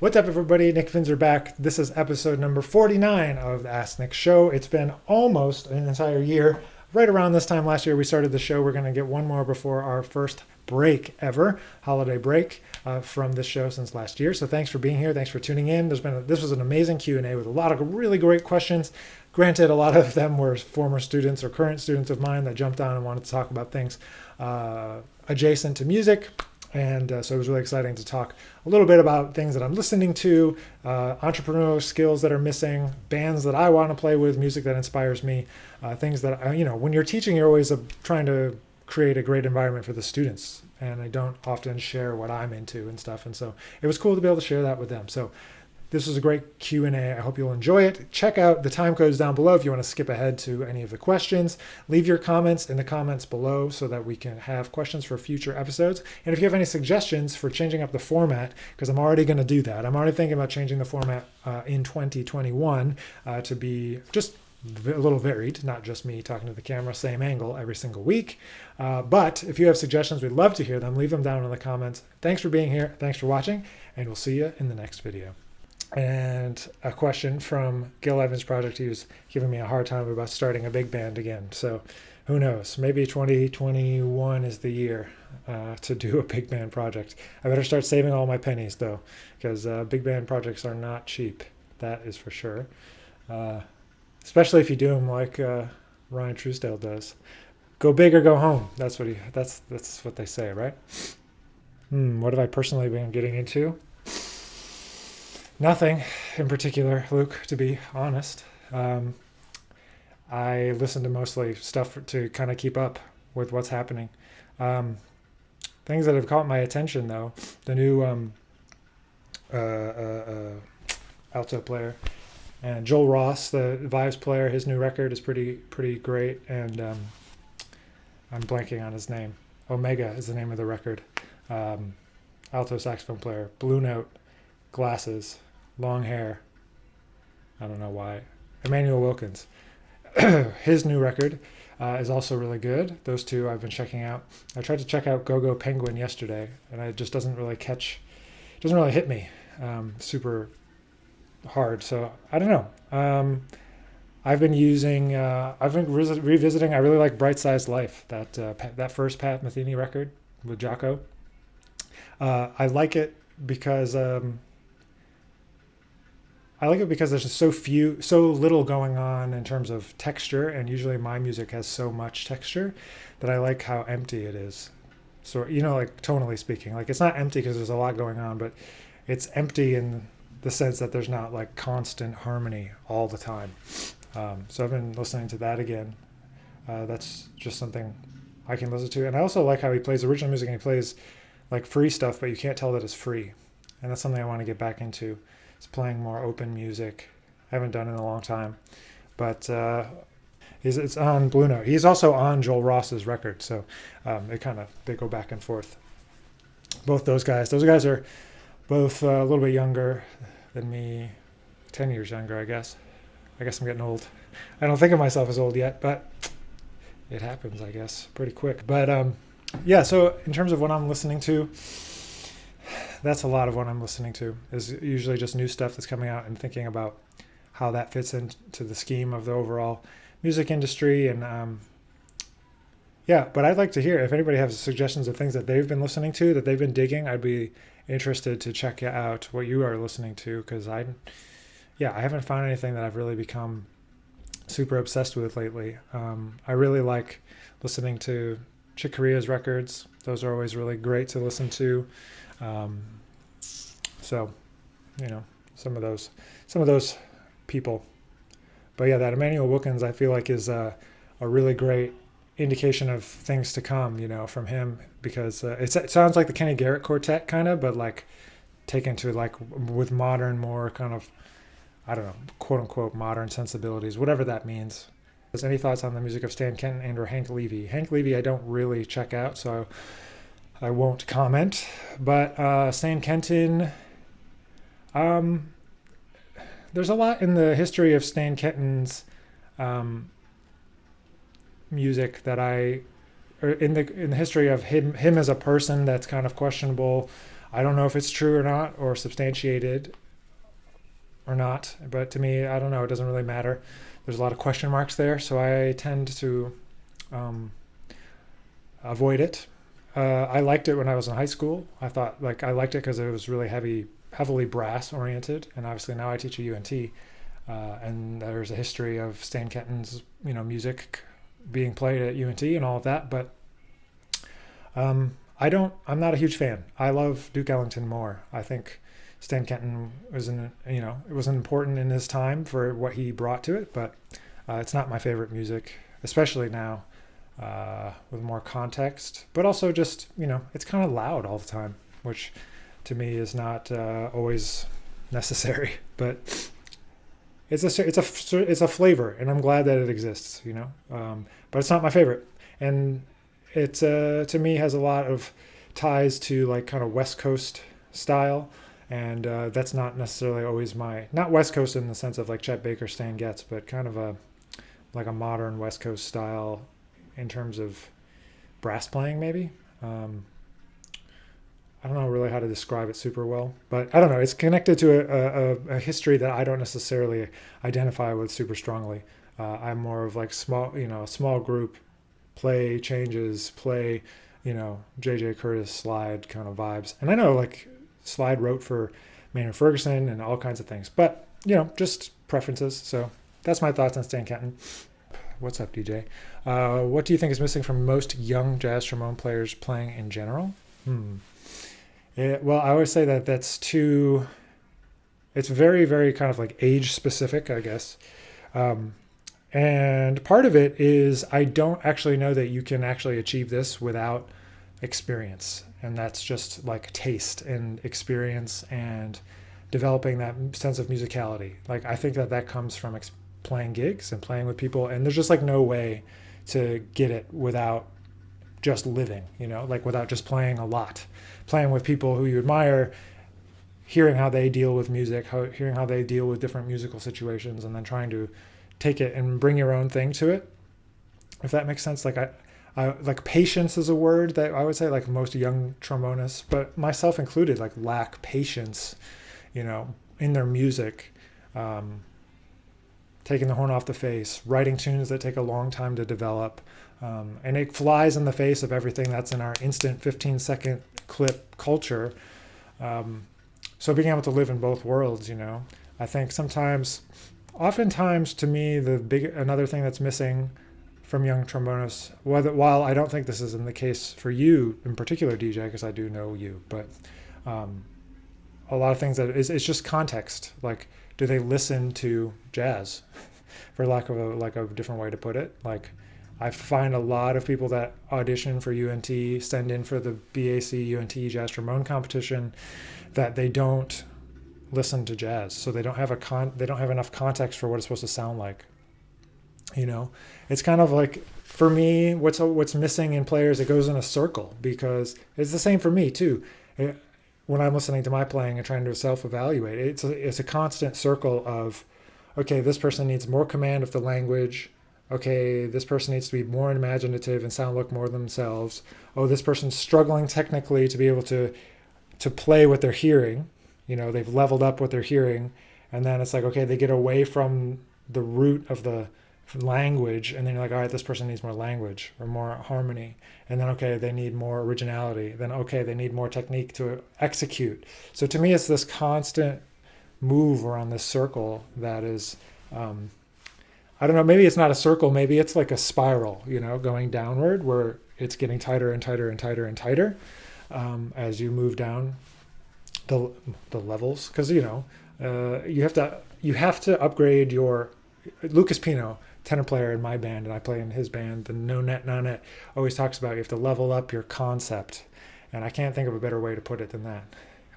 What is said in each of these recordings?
What's up, everybody? Nick Finzer back. This is episode number 49 of the AskNick show. It's been almost an entire year. Right around this time last year, we started the show. We're going to get one more before our first break ever, holiday break from this show since last year. So thanks for being here. Thanks for tuning in. This was an amazing Q&A with a lot of really great questions. Granted, a lot of them were former students or current students of mine that jumped on and wanted to talk about things adjacent to music. And so it was really exciting to talk a little bit about things that I'm listening to, entrepreneurial skills that are missing, bands that I want to play with, music that inspires me, things that, when you're teaching, you're always trying to create a great environment for the students. And I don't often share what I'm into and stuff. And so it was cool to be able to share that with them. So this was a great Q&A. I hope you'll enjoy it. Check out the time codes down below if you want to skip ahead to any of the questions. Leave your comments in the comments below so that we can have questions for future episodes. And if you have any suggestions for changing up the format, because I'm already going to do that. I'm already thinking about changing the format in 2021 to be just a little varied, not just me talking to the camera, same angle every single week. But if you have suggestions, we'd love to hear them. Leave them down in the comments. Thanks for being here. Thanks for watching, and we'll see you in the next video. And a question from Gil Evans' project. He was giving me a hard time about starting a big band again. So who knows? Maybe 2021 is the year to do a big band project. I better start saving all my pennies, though, because big band projects are not cheap. That is for sure. Especially if you do them like Ryan Truesdale does. Go big or go home. That's what they say, right? What have I personally been getting into? Nothing in particular, Luke, to be honest. I listen to mostly stuff to kind of keep up with what's happening. Things that have caught my attention, though, the new alto player, and Joel Ross, the Vibes player, his new record is pretty great, and I'm blanking on his name. Omega is the name of the record. Alto saxophone player, blue note, glasses, long hair. I don't know why. Emmanuel Wilkins. His new record is also really good. Those two I've been checking out. I tried to check out Go Go Penguin yesterday, and it just doesn't really hit me super hard. So I don't know. I've been revisiting. I really like Bright Sized Life, that first Pat Metheny record with Jocko. I like it because there's just so little going on in terms of texture, and usually my music has so much texture that I like how empty it is. So, like tonally speaking, like it's not empty because there's a lot going on, but it's empty in the sense that there's not like constant harmony all the time. So I've been listening to that again. That's just something I can listen to. And I also like how he plays original music, and he plays like free stuff, but you can't tell that it's free. And that's something I want to get back into. It's playing more open music. I haven't done it in a long time, but it's on Blue Note. He's also on Joel Ross's record, so they go back and forth. Both those guys. Those guys are both a little bit younger than me, 10 years younger, I guess. I guess I'm getting old. I don't think of myself as old yet, but it happens, I guess, pretty quick. But so in terms of what I'm listening to, that's a lot of what I'm listening to, is usually just new stuff that's coming out and thinking about how that fits into the scheme of the overall music industry. And but I'd like to hear if anybody has suggestions of things that they've been listening to, that they've been digging. I'd be interested to check out what you are listening to, because I haven't found anything that I've really become super obsessed with lately. I really like listening to Chick Corea's records. Those are always really great to listen to. Some of those people. But yeah, that Emmanuel Wilkins, I feel like, is a really great indication of things to come, from him, because it sounds like the Kenny Garrett Quartet kind of, but like taken to like with modern, more kind of, I don't know, quote unquote modern sensibilities, whatever that means. Any thoughts on the music of Stan Kenton and or Hank Levy? Hank Levy I don't really check out, so I won't comment. But Stan Kenton, there's a lot in the history of Stan Kenton's music that in the history of him as a person that's kind of questionable. I don't know if it's true or not, or substantiated or not, but to me, I don't know. It doesn't really matter. There's a lot of question marks there, so I tend to avoid it. I liked it when I was in high school. I liked it because it was really heavily brass oriented, and obviously now I teach at UNT, and there's a history of Stan Kenton's music being played at UNT and all of that. But I'm not a huge fan. I love Duke Ellington more. I think Stan Kenton it was important in his time for what he brought to it, but it's not my favorite music, especially now with more context. But also just it's kind of loud all the time, which to me is not always necessary. But it's a flavor, and I'm glad that it exists. But it's not my favorite, and it to me has a lot of ties to like kind of West Coast style. And that's not necessarily always not West Coast in the sense of like Chet Baker, Stan Getz, but kind of a modern West Coast style in terms of brass playing, maybe. I don't know really how to describe it super well, but I don't know. It's connected to a history that I don't necessarily identify with super strongly. I'm more of like a small group, play changes, play, J.J. Curtis slide kind of vibes. And I know like Slide wrote for Maynard Ferguson and all kinds of things, but just preferences. So that's my thoughts on Stan Kenton. What's up, DJ? What do you think is missing from most young jazz trombone players playing in general? Well, I always say that it's very, very kind of like age specific, I guess. And part of it is I don't actually know that you can actually achieve this without experience. And that's just like taste and experience and developing that sense of musicality. Like I think that comes from playing gigs and playing with people, and there's just like no way to get it without just living, like without just playing a lot, playing with people who you admire, hearing how they deal with music, hearing how they deal with different musical situations, and then trying to take it and bring your own thing to it, if that makes sense. Like I like patience is a word that I would say like most young trombonists, but myself included, like lack patience, in their music, taking the horn off the face, writing tunes that take a long time to develop. And it flies in the face of everything that's in our instant 15-second clip culture. So being able to live in both worlds, I think oftentimes to me, another thing that's missing from young trombonists, while I don't think this is in the case for you in particular, DJ, because I do know you, but a lot of things it's just context. Like, do they listen to jazz, for lack of a different way to put it? Like, I find a lot of people that audition for UNT, send in for the BAC UNT Jazz Trombone competition, that they don't listen to jazz, so they don't have enough context for what it's supposed to sound like. It's kind of like, for me, what's missing in players, it goes in a circle, because it's the same for me too. When I'm listening to my playing and trying to self-evaluate, it's a constant circle of, okay, this person needs more command of the language. Okay, this person needs to be more imaginative and sound like more themselves. Oh, this person's struggling technically to be able to play what they're hearing. They've leveled up what they're hearing, and then it's like, okay, they get away from the root of the language, and then you're like, all right, this person needs more language or more harmony, and then okay, they need more originality, then okay, they need more technique to execute. So to me, it's this constant move around this circle that is, I don't know, maybe it's not a circle, maybe it's like a spiral, going downward, where it's getting tighter and tighter and tighter and tighter as you move down the levels, because you have to upgrade your. Lucas Pino, tenor player in my band, and I play in his band, the No Net always talks about you have to level up your concept, and I can't think of a better way to put it than that.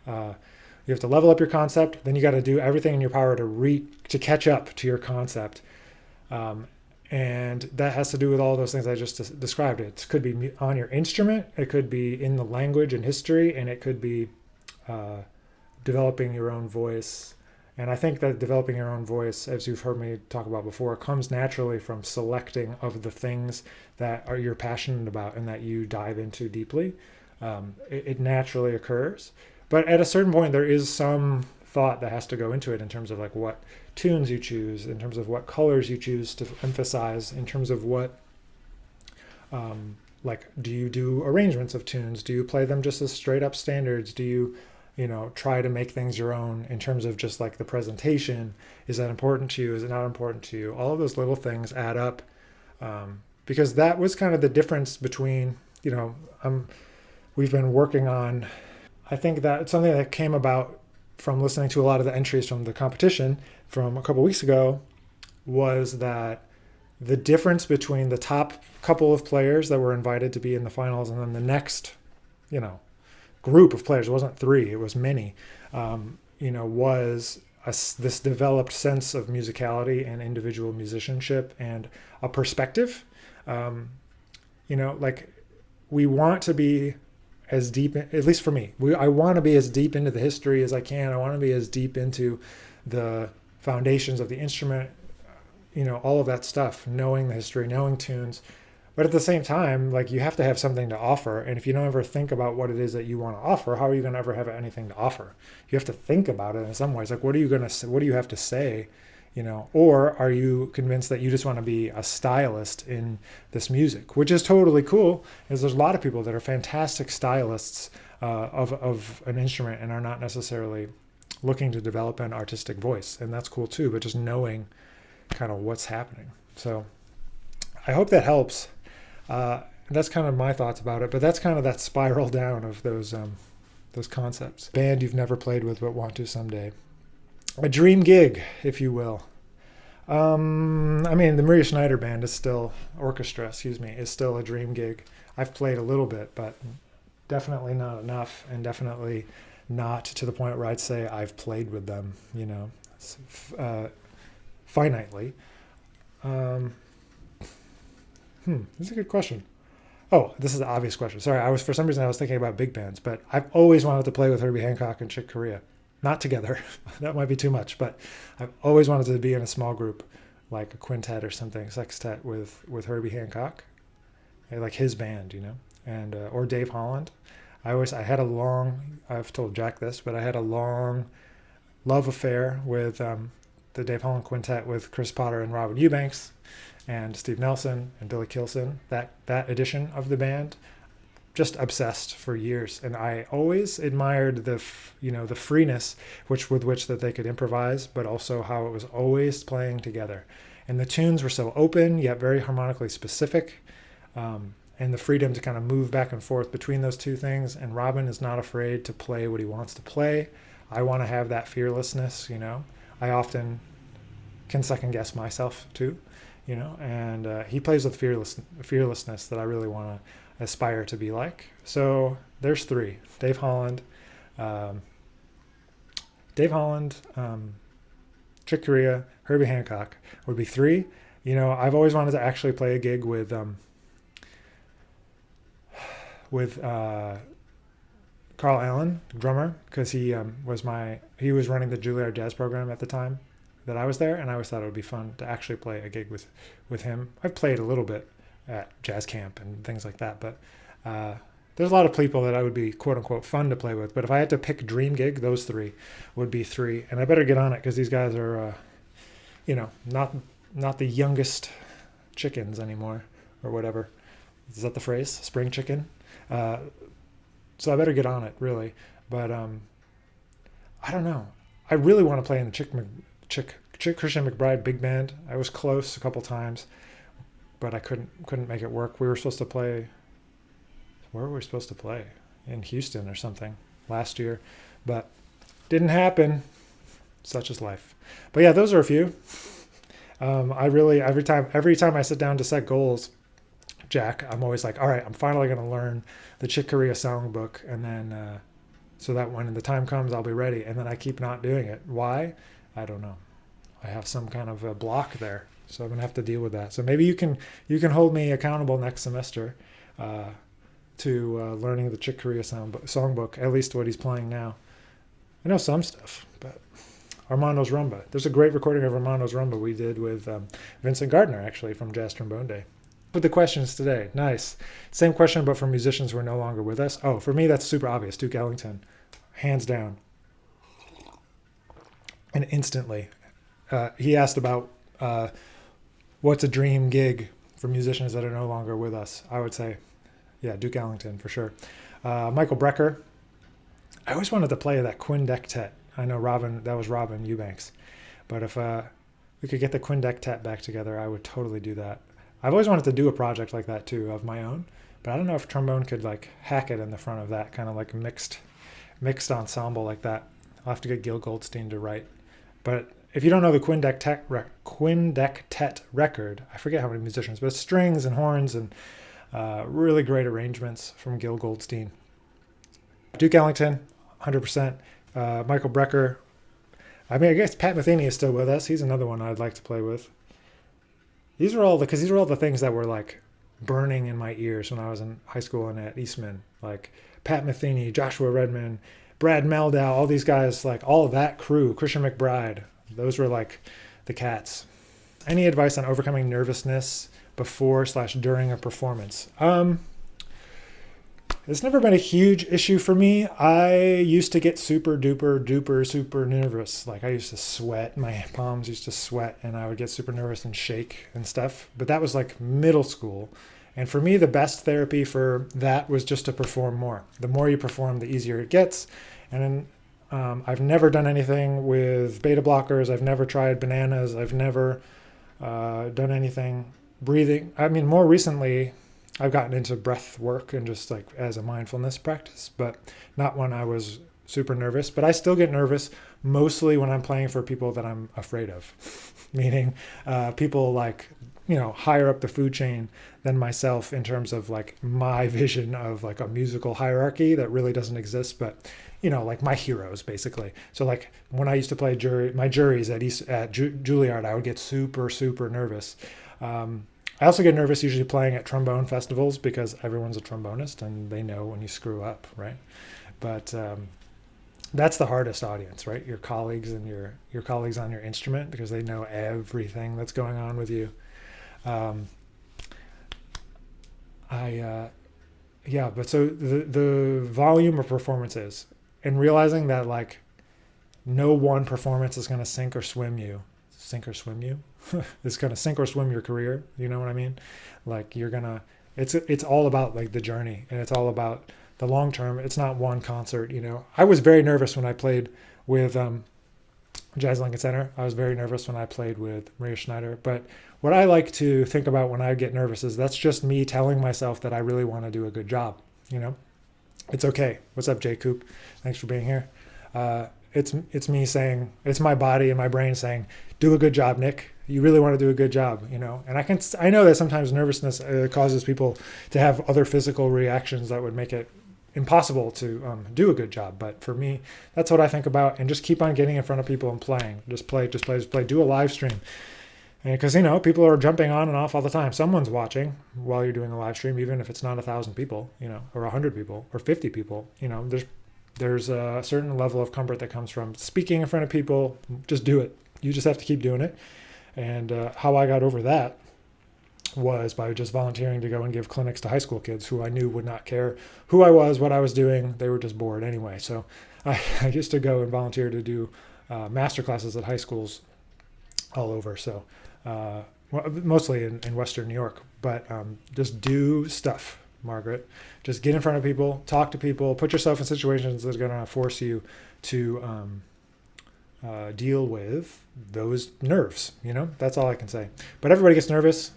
You have to level up your concept, then you got to do everything in your power to catch up to your concept, and that has to do with all those things I just described. It could be on your instrument, it could be in the language and history, and it could be developing your own voice. And I think that developing your own voice, as you've heard me talk about before, comes naturally from selecting of the things that you're passionate about and that you dive into deeply. It naturally occurs. But at a certain point, there is some thought that has to go into it in terms of like what tunes you choose, in terms of what colors you choose to emphasize, in terms of what, like, do you do arrangements of tunes? Do you play them just as straight up standards? Do you, try to make things your own in terms of just like the presentation? Is that important to you? Is it not important to you? All of those little things add up, because that was kind of the difference between, we've been working on, I think that it's something that came about from listening to a lot of the entries from the competition from a couple weeks ago, was that the difference between the top couple of players that were invited to be in the finals and then the next, group of players, it wasn't three, it was many, was this developed sense of musicality and individual musicianship and a perspective. Like we want to be as deep, at least for me, I want to be as deep into the history as I can. I want to be as deep into the foundations of the instrument, all of that stuff, knowing the history, knowing tunes. But at the same time, like you have to have something to offer. And if you don't ever think about what it is that you want to offer, how are you going to ever have anything to offer? You have to think about it in some ways. Like, what are you going to say? What do you have to say? Or are you convinced that you just want to be a stylist in this music, which is totally cool, because there's a lot of people that are fantastic stylists of an instrument and are not necessarily looking to develop an artistic voice. And that's cool too, but just knowing kind of what's happening. So I hope that helps. That's kind of my thoughts about it, but that's kind of that spiral down of those concepts. Band you've never played with but want to someday. A dream gig, if you will. The Maria Schneider band is still, orchestra, is still a dream gig. I've played a little bit, but definitely not enough, and definitely not to the point where I'd say I've played with them, finitely. This is a good question. Oh, this is an obvious question. Sorry, for some reason I was thinking about big bands, but I've always wanted to play with Herbie Hancock and Chick Corea. Not together, that might be too much, but I've always wanted to be in a small group, like a quintet or something, sextet with Herbie Hancock, like his band, and or Dave Holland. I've told Jack this, but I had a long love affair with the Dave Holland quintet with Chris Potter and Robin Eubanks and Steve Nelson and Billy Kilson. That edition of the band. Just obsessed for years, and I always admired the freeness with which that they could improvise, but also how it was always playing together, and the tunes were so open yet very harmonically specific, and the freedom to kind of move back and forth between those two things. And Robin is not afraid to play what he wants to play. I want to have that fearlessness. I often can second guess myself too, and he plays with fearlessness that I really want to aspire to be like. So there's three: Dave Holland, Chick Corea, Herbie Hancock would be three. I've always wanted to actually play a gig with Carl Allen, drummer, because he was running the Juilliard Jazz program at the time that I was there, and I always thought it would be fun to actually play a gig with him. I've played a little bit at jazz camp and things like that, but there's a lot of people that I would be quote unquote fun to play with. But if I had to pick dream gig, those three would be three, and I better get on it because these guys are not the youngest chickens anymore, or whatever. Is that the phrase? Spring chicken? So I better get on it, really. But I don't know. I really want to play in the Chick Christian McBride big band. I was close a couple times, but I couldn't make it work. We were supposed to play. Where were we supposed to play? In Houston or something last year, but didn't happen. Such is life. But yeah, those are a few. I really every time I sit down to set goals, Jack, I'm always like, all right, I'm finally going to learn the Chick Corea songbook, and then so that when the time comes, I'll be ready. And then I keep not doing it. Why? I don't know. I have some kind of a block there, so I'm gonna have to deal with that. So maybe you can hold me accountable next semester to learning the Chick Corea songbook, at least what he's playing now. I know some stuff, but Armando's Rumba. There's a great recording of Armando's Rumba we did with Vincent Gardner, actually, from Jazz Trombone Day. But the questions today, nice. Same question, but for musicians who are no longer with us. Oh, for me, that's super obvious. Duke Ellington, hands down. And instantly, he asked about what's a dream gig for musicians that are no longer with us. I would say, yeah, Duke Ellington for sure. Michael Brecker. I always wanted to play that quindectet. I know that was Robin Eubanks. But if we could get the quindectet back together, I would totally do that. I've always wanted to do a project like that too, of my own. But I don't know if trombone could like hack it in the front of that, kind of like mixed ensemble like that. I'll have to get Gil Goldstein to write. But if you don't know the quindectet record, I forget how many musicians, but it's strings and horns and really great arrangements from Gil Goldstein. Duke Ellington, 100%. Michael Brecker. I mean, I guess Pat Metheny is still with us. He's another one I'd like to play with. These are all the things that were like burning in my ears when I was in high school and at Eastman. Like Pat Metheny, Joshua Redman, Brad Meldau, all these guys, like all of that crew, Christian McBride, those were like the cats. Any advice on overcoming nervousness before/during a performance? It's never been a huge issue for me. I used to get super nervous. Like I used to sweat, my palms used to sweat, and I would get super nervous and shake and stuff. But that was like middle school. And for me, the best therapy for that was just to perform more. The more you perform, the easier it gets. And I've never done anything with beta blockers. I've never tried bananas. I've never done anything breathing. I mean, more recently, I've gotten into breath work and just like as a mindfulness practice, but not when I was super nervous. But I still get nervous mostly when I'm playing for people that I'm afraid of, meaning people like, higher up the food chain than myself in terms of like my vision of like a musical hierarchy that really doesn't exist, but like my heroes basically. So like when I used to play my juries at Juilliard, I would get super nervous. I also get nervous usually playing at trombone festivals because everyone's a trombonist and they know when you screw up, right? But that's the hardest audience, right? Your colleagues and your colleagues on your instrument, because they know everything that's going on with you. But so the volume of performances and realizing that like no one performance is going to sink or swim you. It's going to sink or swim your career. You know what I mean? Like it's all about like the journey, and it's all about the long term. It's not one concert. I was very nervous when I played with Jazz Lincoln Center. I was very nervous when I played with Maria Schneider. But what I like to think about when I get nervous is that's just me telling myself that I really want to do a good job. It's okay. What's up, Jay Coop? Thanks for being here. It's me saying, it's my body and my brain saying, do a good job, Nick. You really want to do a good job, And I know that sometimes nervousness causes people to have other physical reactions that would make it impossible to do a good job. But for me, that's what I think about, and just keep on getting in front of people and playing. Just play. Do a live stream. Because, people are jumping on and off all the time. Someone's watching while you're doing a live stream, even if it's not 1,000 people, or 100 people or 50 people. There's a certain level of comfort that comes from speaking in front of people. Just do it. You just have to keep doing it. And how I got over that was by just volunteering to go and give clinics to high school kids who I knew would not care who I was, what I was doing. They were just bored anyway. So I used to go and volunteer to do master classes at high schools all over. So mostly in Western New York. But just do stuff, Margaret. Just get in front of people, talk to people, put yourself in situations that are going to force you to deal with those nerves. That's all I can say. But everybody gets nervous.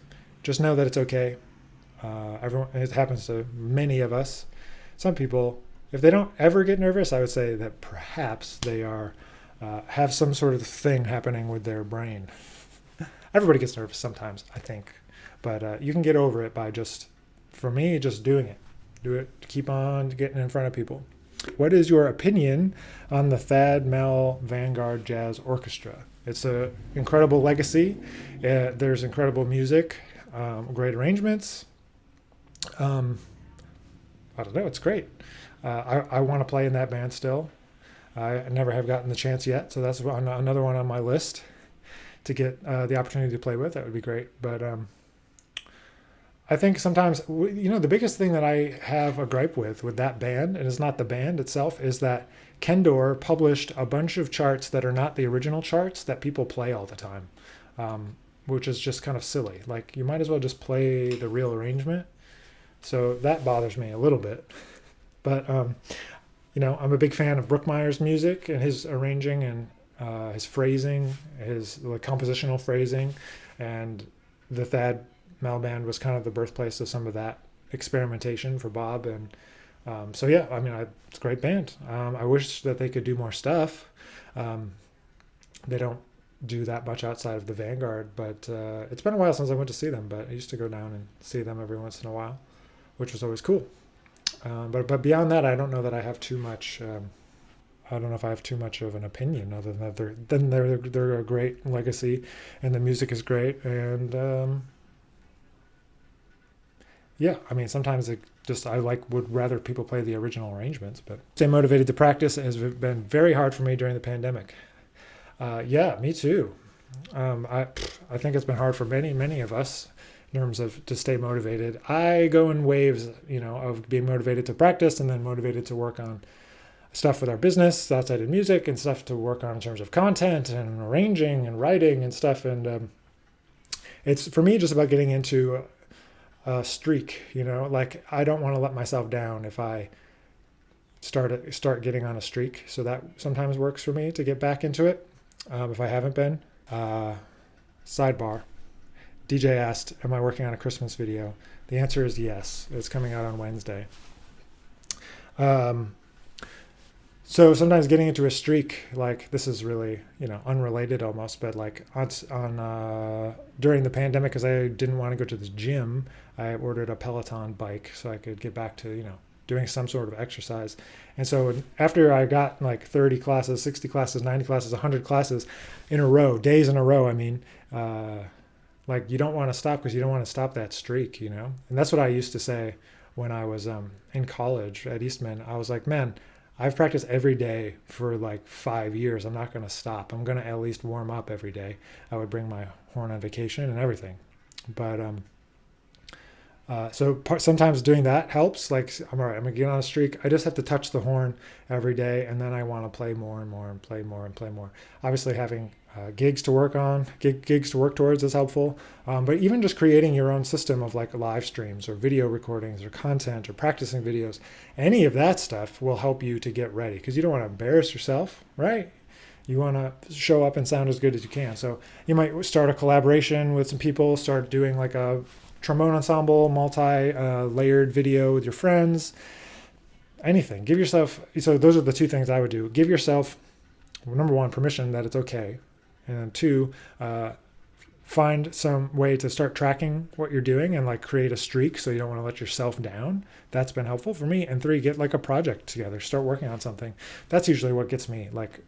Just know that it's okay. It happens to many of us. Some people, if they don't ever get nervous, I would say that perhaps they have some sort of thing happening with their brain. Everybody gets nervous sometimes, I think. But you can get over it by for me, just doing it. Do it. Keep on getting in front of people. What is your opinion on the Thad Mel Vanguard Jazz Orchestra? It's an incredible legacy. There's incredible music, great arrangements. I don't know. It's great. I want to play in that band still. I never have gotten the chance yet, so that's another one on my list to get the opportunity to play with. That would be great. But I think sometimes, the biggest thing that I have a gripe with that band, and it's not the band itself, is that Kendor published a bunch of charts that are not the original charts that people play all the time, which is just kind of silly. Like, you might as well just play the real arrangement. So that bothers me a little bit. But, I'm a big fan of Brookmeyer's music and his arranging and his phrasing, his compositional phrasing, and the Thad Mel Band was kind of the birthplace of some of that experimentation for Bob. And it's a great band. I wish that they could do more stuff. They don't do that much outside of the Vanguard, but it's been a while since I went to see them, but I used to go down and see them every once in a while, which was always cool. But beyond that, I don't know that I have too much. I don't know if I have too much of an opinion other than that they're a great legacy, and the music is great. And sometimes would rather people play the original arrangements. But stay motivated to practice has been very hard for me during the pandemic. Me too. I think it's been hard for many of us in terms of to stay motivated. I go in waves, of being motivated to practice and then motivated to work on stuff with our business outside of music and stuff to work on in terms of content and arranging and writing and stuff. And it's for me just about getting into a streak, like I don't want to let myself down if I start getting on a streak. So that sometimes works for me to get back into it. If I haven't been. Sidebar. DJ asked, am I working on a Christmas video? The answer is yes. It's coming out on Wednesday. So sometimes getting into a streak, like this is really, unrelated almost, but like on during the pandemic, because I didn't want to go to the gym, I ordered a Peloton bike so I could get back to, doing some sort of exercise. And so after I got like 30 classes, 60 classes, 90 classes, 100 classes in a row, days in a row, like you don't want to stop because you don't want to stop that streak, And that's what I used to say when I was in college at Eastman. I was like, man, I've practiced every day for like 5 years. I'm not going to stop. I'm going to at least warm up every day. I would bring my horn on vacation and everything. But sometimes doing that helps. Like, I'm all right, I'm going to get on a streak. I just have to touch the horn every day, and then I want to play more and more and play more and play more. Obviously, having gigs to work on, gigs to work towards is helpful. But even just creating your own system of like live streams or video recordings or content or practicing videos, any of that stuff will help you to get ready because you don't want to embarrass yourself, right? You want to show up and sound as good as you can. So you might start a collaboration with some people, start doing like a trombone ensemble, multi-layered video with your friends, anything. Give yourself, so those are the two things I would do. Give yourself, number one, permission that it's okay. And two, find some way to start tracking what you're doing and like create a streak so you don't want to let yourself down. That's been helpful for me. And three, get like a project together, start working on something. That's usually what gets me like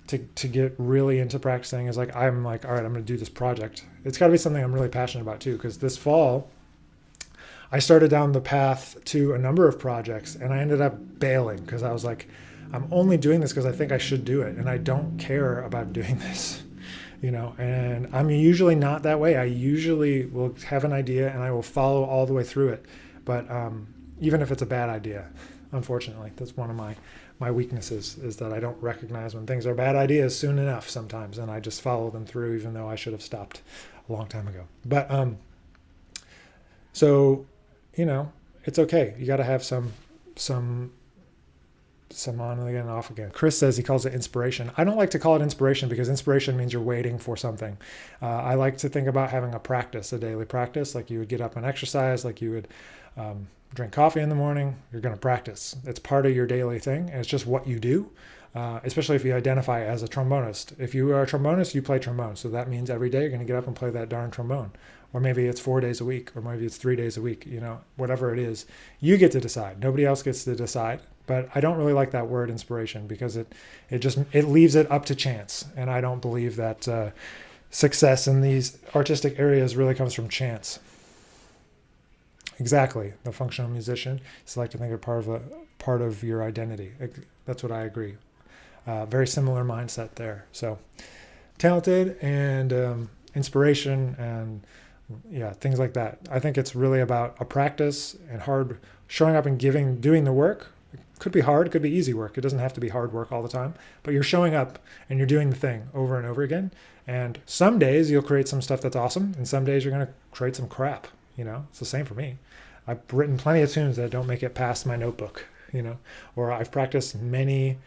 to get really into practicing is like, I'm like, all right, I'm going to do this project. It's got to be something I'm really passionate about too, because this fall I started down the path to a number of projects and I ended up bailing because I was like, I'm only doing this because I think I should do it. And I don't care about doing this, and I'm usually not that way. I usually will have an idea and I will follow all the way through it. But even if it's a bad idea, unfortunately, that's one of my weaknesses is that I don't recognize when things are bad ideas soon enough sometimes. And I just follow them through, even though I should have stopped a long time ago. But it's okay. You got to have some on again and off again. Chris says he calls it inspiration. I don't like to call it inspiration because inspiration means you're waiting for something. I like to think about having a daily practice, like you would get up and exercise, like you would drink coffee in the morning. You're going to practice. It's part of your daily thing, and it's just what you do, especially if you identify as a trombonist. If you are a trombonist, you play trombone. So that means every day you're going to get up and play that darn trombone. Or maybe it's 4 days a week, or maybe it's 3 days a week, whatever it is, you get to decide. Nobody else gets to decide. But I don't really like that word inspiration because it leaves it up to chance. And I don't believe that success in these artistic areas really comes from chance. Exactly. The functional musician is like to think of part of your identity. That's what I agree. Very similar mindset there. So talented and inspiration and things like that. I think it's really about a practice and hard showing up and doing the work, Could be hard, could be easy work. It doesn't have to be hard work all the time, but you're showing up and you're doing the thing over and over again. And some days you'll create some stuff that's awesome, and some days you're going to create some crap. It's the same for me. I've written plenty of tunes that don't make it past my notebook, or I've practiced many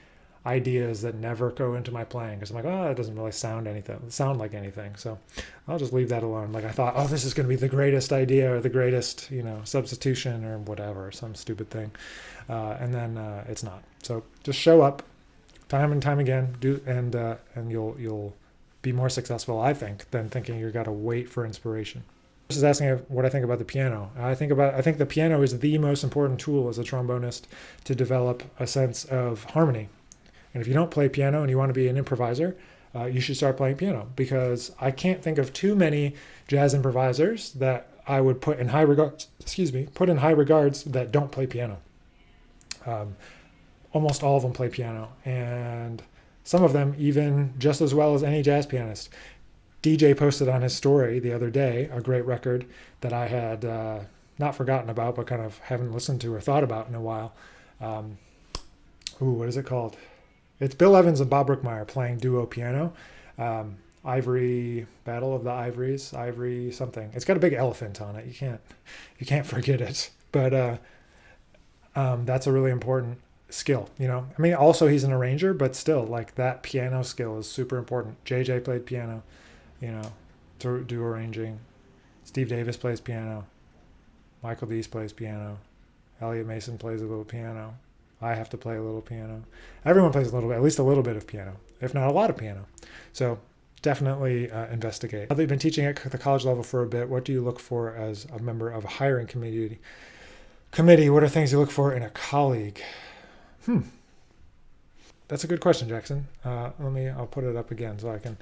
ideas that never go into my playing because I'm like, oh, it doesn't really sound like anything. So I'll just leave that alone. Like I thought, oh, this is going to be the greatest idea or the greatest, substitution or whatever, some stupid thing. And then it's not. So just show up time and time again, and you'll be more successful, I think, than thinking you've got to wait for inspiration. This is asking what I think about the piano. I think the piano is the most important tool as a trombonist to develop a sense of harmony. And if you don't play piano and you want to be an improviser, you should start playing piano, because I can't think of too many jazz improvisers that I would put in high regards that don't play piano. Almost all of them play piano, and some of them even just as well as any jazz pianist. DJ posted on his story the other day a great record that I had not forgotten about, but kind of haven't listened to or thought about in a while. What is it called? It's Bill Evans and Bob Brookmeyer playing duo piano. Ivory, Battle of the Ivories, Ivory something. It's got a big elephant on it. You can't forget it. But that's a really important skill, I mean, also he's an arranger, but still, like, that piano skill is super important. JJ played piano, to do arranging. Steve Davis plays piano. Michael Deese plays piano. Elliot Mason plays a little piano. I have to play a little piano. Everyone plays a little bit, at least a little bit of piano, if not a lot of piano. So definitely investigate. Now that you've been teaching at the college level for a bit, what do you look for as a member of a hiring committee? What are things you look for in a colleague? That's a good question, Jackson. I'll put it up again so I can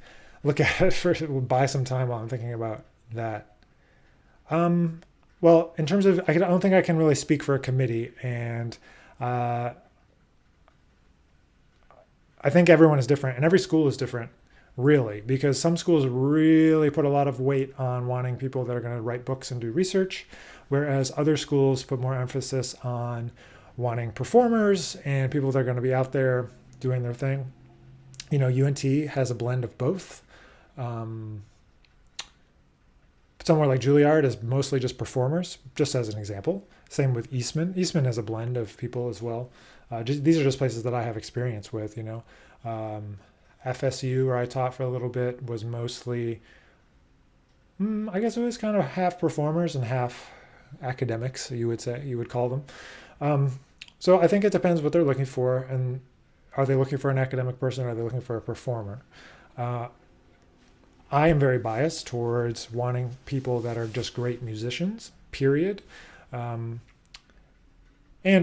look at it first. We'll buy some time while I'm thinking about that. Well, in terms of, I don't think I can really speak for a committee, and I think everyone is different, and every school is different, really, because some schools really put a lot of weight on wanting people that are going to write books and do research, whereas other schools put more emphasis on wanting performers and people that are going to be out there doing their thing. UNT has a blend of both. Somewhere like Juilliard is mostly just performers, just as an example. Same with Eastman. Eastman has a blend of people as well. These are just places that I have experience with, FSU, where I taught for a little bit, was mostly, I guess it was kind of half performers and half academics, you would call them. So I think it depends what they're looking for, and are they looking for an academic person, or are they looking for a performer? I am very biased towards wanting people that are just great musicians, period. And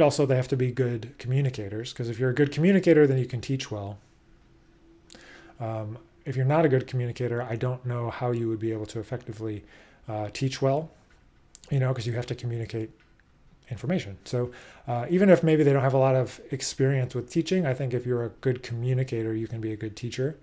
also they have to be good communicators, because if you're a good communicator, then you can teach well. If you're not a good communicator, I don't know how you would be able to effectively teach well, because you have to communicate information. So even if maybe they don't have a lot of experience with teaching, I think if you're a good communicator, you can be a good teacher.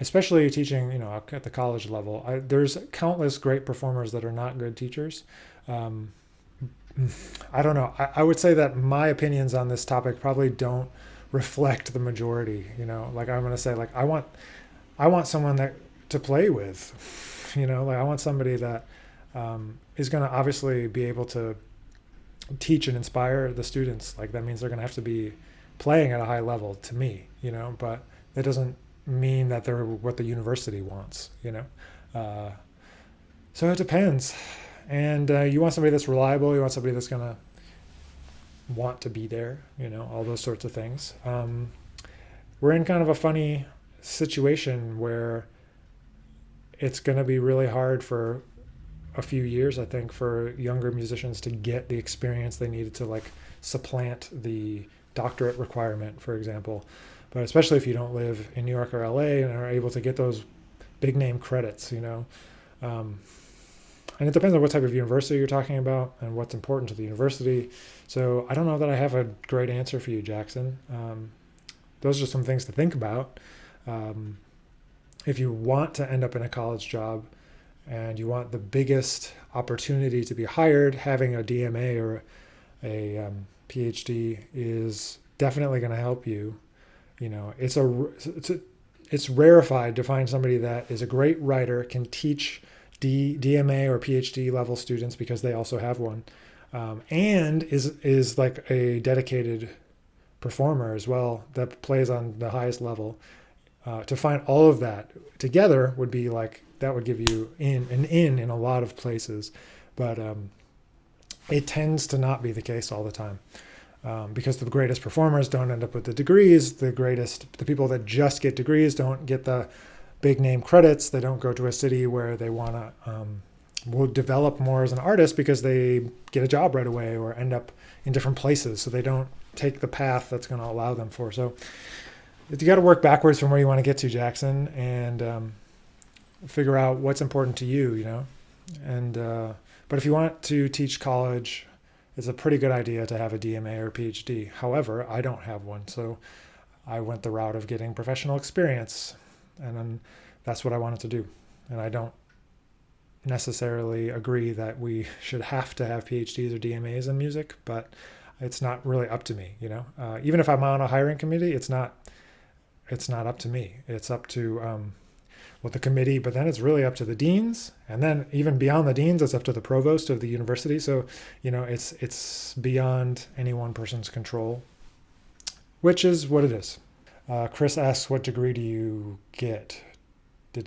Especially teaching, at the college level. There's countless great performers that are not good teachers. I don't know. I would say that my opinions on this topic probably don't reflect the majority. Like I'm going to say, like I want someone that to play with. Like I want somebody that is going to obviously be able to teach and inspire the students. Like that means they're going to have to be playing at a high level to me. But it doesn't mean that they're what the university wants. So it depends. And you want somebody that's reliable. You want somebody that's going to want to be there, all those sorts of things. We're in kind of a funny situation where it's going to be really hard for a few years, I think, for younger musicians to get the experience they needed to like supplant the doctorate requirement, for example. But especially if you don't live in New York or LA and are able to get those big name credits, and it depends on what type of university you're talking about and what's important to the university. So I don't know that I have a great answer for you, Jackson. Those are some things to think about. If you want to end up in a college job and you want the biggest opportunity to be hired, having a DMA or a PhD is definitely going to help you. It's rarefied to find somebody that is a great writer, can teach DMA or PhD level students because they also have one, and is like a dedicated performer as well that plays on the highest level. To find all of that together would be like, that would give you an in a lot of places, but it tends to not be the case all the time. Because the greatest performers don't end up with the degrees. The people that just get degrees don't get the big name credits. They don't go to a city where they want to will develop more as an artist because they get a job right away or end up in different places. So they don't take the path that's going to allow them for. So you got to work backwards from where you want to get to, Jackson, and figure out what's important to you, And but if you want to teach college, it's a pretty good idea to have a DMA or PhD. However, I don't have one, so I went the route of getting professional experience, and then that's what I wanted to do. And I don't necessarily agree that we should have to have PhDs or DMAs in music, but it's not really up to me, Even if I'm on a hiring committee, it's not up to me. It's up to the committee, but then it's really up to the deans, and then even beyond the deans, it's up to the provost of the university. So, it's beyond any one person's control, which is what it is. Chris asks, what degree did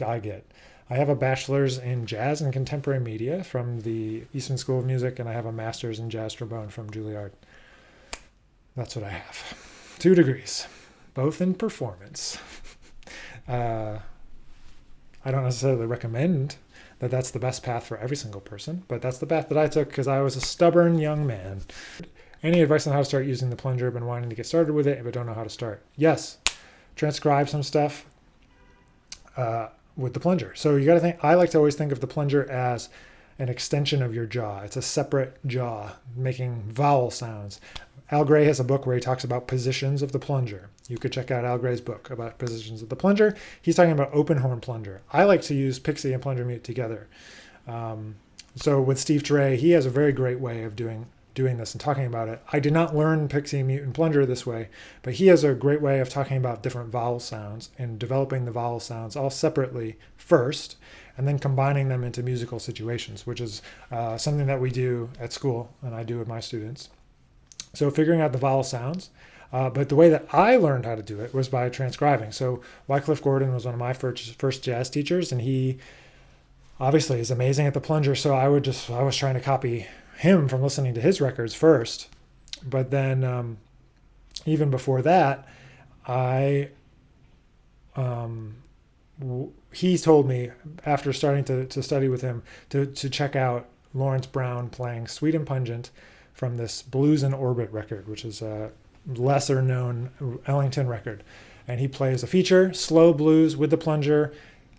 I get? I have a bachelor's in jazz and contemporary media from the Eastman School of Music, and I have a master's in jazz trombone from Juilliard. That's what I have. 2 degrees, both in performance. I don't necessarily recommend that that's the best path for every single person, but that's the path that I took because I was a stubborn young man. Any advice on how to start using the plunger? I've been wanting to get started with it, but don't know how to start. Yes, transcribe some stuff with the plunger. So you got to think, I like to always think of the plunger as an extension of your jaw. It's a separate jaw making vowel sounds. Al Gray has a book where he talks about positions of the plunger. You could check out Al Gray's book about positions of the plunger. He's talking about open horn plunger. I like to use pixie and plunger mute together. So with Steve Teray, he has a very great way of doing this and talking about it. I did not learn pixie, mute, and plunger this way, but he has a great way of talking about different vowel sounds and developing the vowel sounds all separately first, and then combining them into musical situations, which is something that we do at school and I do with my students. So figuring out the vowel sounds. But the way that I learned how to do it was by transcribing. So Wycliffe Gordon was one of my first jazz teachers, and he obviously is amazing at the plunger. So I was trying to copy him from listening to his records first. But then even before that, he told me after starting to study with him to check out Lawrence Brown playing Sweet and Pungent from this Blues in Orbit record, which is a lesser known Ellington record. And he plays a feature, slow blues with the plunger.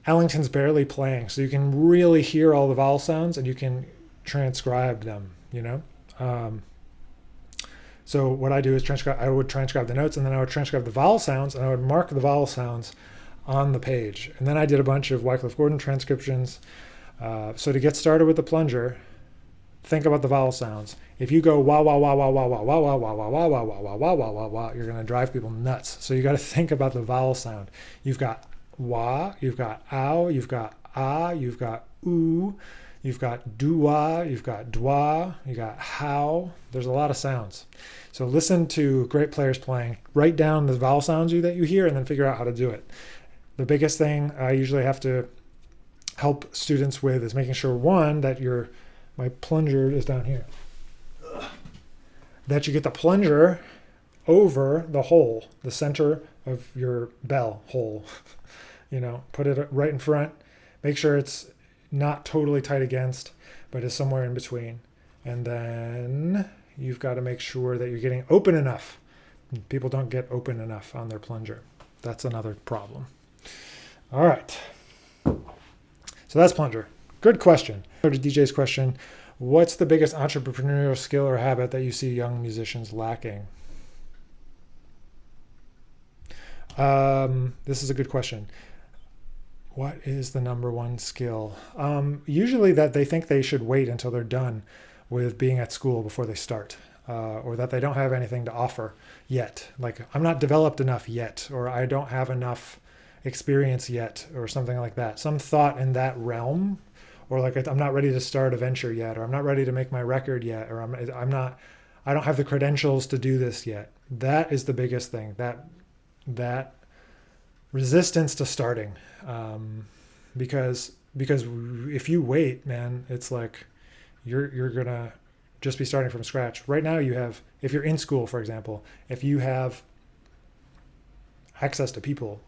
Ellington's barely playing, so you can really hear all the vowel sounds and you can transcribe them, So what I do is I would transcribe the notes, and then I would transcribe the vowel sounds, and I would mark the vowel sounds on the page. And then I did a bunch of Wycliffe Gordon transcriptions. So to get started with the plunger, think about the vowel sounds. If you go wah wah wah wah wah wah wah wah wah wah wah wah wah wah wah wah wah wah, you're gonna drive people nuts. So you got to think about the vowel sound. You've got wah, you've got ow, you've got ah, you've got ooh, you've got doo-wah, you've got dwa, you got how. There's a lot of sounds. So listen to great players playing. Write down the vowel sounds that you hear, and then figure out how to do it. The biggest thing I usually have to help students with is making sure, one, that my plunger is down here. That you get the plunger over the hole, the center of your bell hole. Put it right in front. Make sure it's not totally tight against, but is somewhere in between. And then you've got to make sure that you're getting open enough. People don't get open enough on their plunger. That's another problem. All right. So that's plunger. Good question. Go to DJ's question. What's the biggest entrepreneurial skill or habit that you see young musicians lacking? This is a good question. What is the number one skill? Usually that they think they should wait until they're done with being at school before they start. or that they don't have anything to offer yet. Like, I'm not developed enough yet, or I don't have enough experience yet, or something like that. Some thought in that realm, or like I'm not ready to start a venture yet, or I'm not ready to make my record yet, or I don't have the credentials to do this yet. That is the biggest thing. That resistance to starting, because if you wait, man, it's like you're gonna just be starting from scratch. Right now, if you're in school, for example, if you have access to people,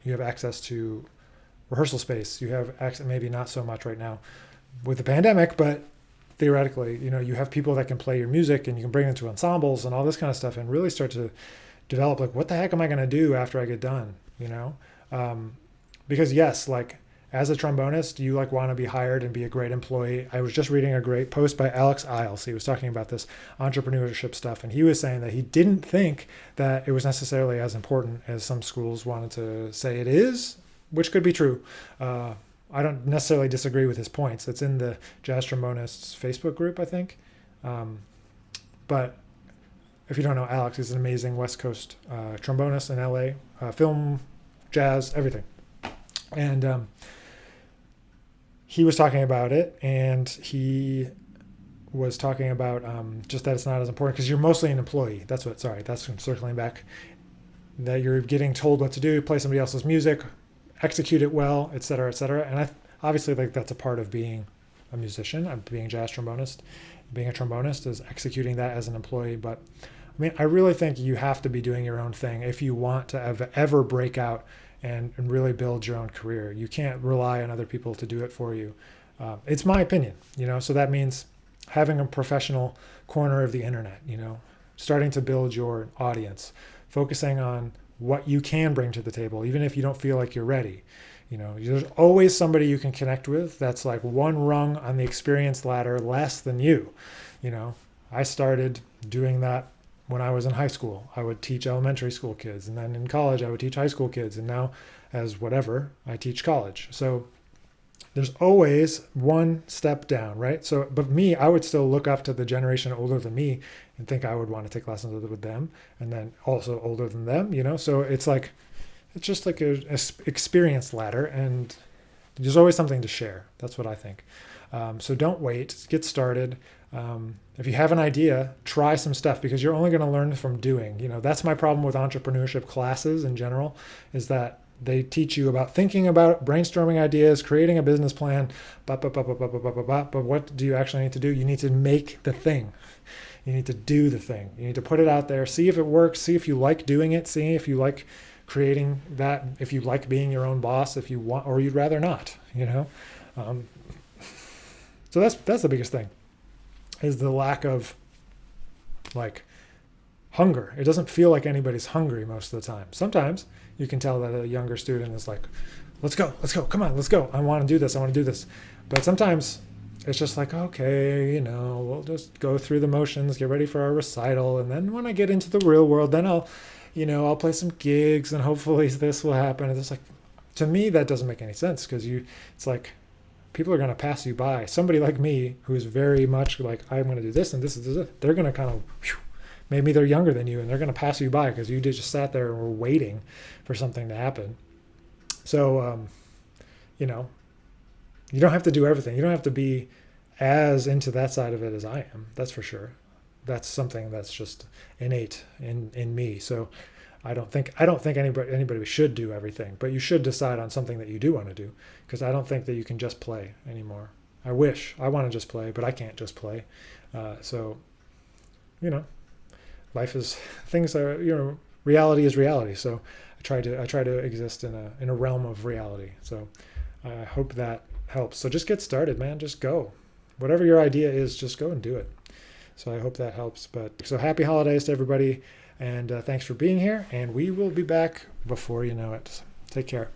you have access to rehearsal space, you have access, maybe not so much right now with the pandemic, but theoretically, you have people that can play your music, and you can bring them to ensembles and all this kind of stuff, and really start to develop, like, what the heck am I going to do after I get done? Because yes, like, as a trombonist, you like want to be hired and be a great employee. I was just reading a great post by Alex Isles. He was talking about this entrepreneurship stuff, and he was saying that he didn't think that it was necessarily as important as some schools wanted to say it is, which could be true. I don't necessarily disagree with his points. It's in the Jazz Trombonists Facebook group, I think. But if you don't know Alex, he's an amazing West Coast trombonist in LA, film, jazz, everything. And he was talking about it, and he was talking about just that it's not as important because you're mostly an employee. That's from circling back, that you're getting told what to do, play somebody else's music, execute it well, et cetera, et cetera. And obviously, like, that's a part of being a musician, being a jazz trombonist. Being a trombonist is executing that as an employee. But I mean, I really think you have to be doing your own thing if you want to ever break out and really build your own career. You can't rely on other people to do it for you. It's my opinion, so that means having a professional corner of the internet, starting to build your audience, focusing on what you can bring to the table, even if you don't feel like you're ready. There's always somebody you can connect with that's like one rung on the experience ladder less than you. I started doing that when I was in high school. I would teach elementary school kids, and then in college I would teach high school kids, and now as whatever, I teach college. So there's always one step down, right? So, but me, I would still look up to the generation older than me and think I would want to take lessons with them, and then also older than them, so it's just like a experience ladder, and there's always something to share. That's what I think. So don't wait, get started. If you have an idea, try some stuff, because you're only going to learn from doing. That's my problem with entrepreneurship classes in general, is that they teach you about thinking about brainstorming ideas, creating a business plan, but what do you actually need to do? You need to make the thing. You need to do the thing. You need to put it out there, see if it works, see if you like doing it, see if you like creating that, if you like being your own boss, if you want, or you'd rather not, So that's the biggest thing, is the lack of like hunger. It doesn't feel like anybody's hungry most of the time. Sometimes you can tell that a younger student is like, let's go, come on, let's go. I want to do this. But sometimes it's just like, okay, we'll just go through the motions, get ready for our recital. And then when I get into the real world, then I'll play some gigs, and hopefully this will happen. And it's like, to me, that doesn't make any sense, because it's like, people are going to pass you by. Somebody like me, who is very much like, I'm going to do this and this, they're going to kind of, maybe they're younger than you, and they're going to pass you by because you just sat there and were waiting for something to happen. So, you don't have to do everything. You don't have to be as into that side of it as I am. That's for sure. That's something that's just innate in me. So I don't think anybody should do everything, but you should decide on something that you do want to do, because I don't think that you can just play anymore. I want to just play, but I can't just play. So, life is, things are, reality is reality. So I try to exist in a realm of reality. So I hope that helps. So just get started, man. Just go. Whatever your idea is, just go and do it. So I hope that helps. So happy holidays to everybody. And thanks for being here. And we will be back before you know it. Take care.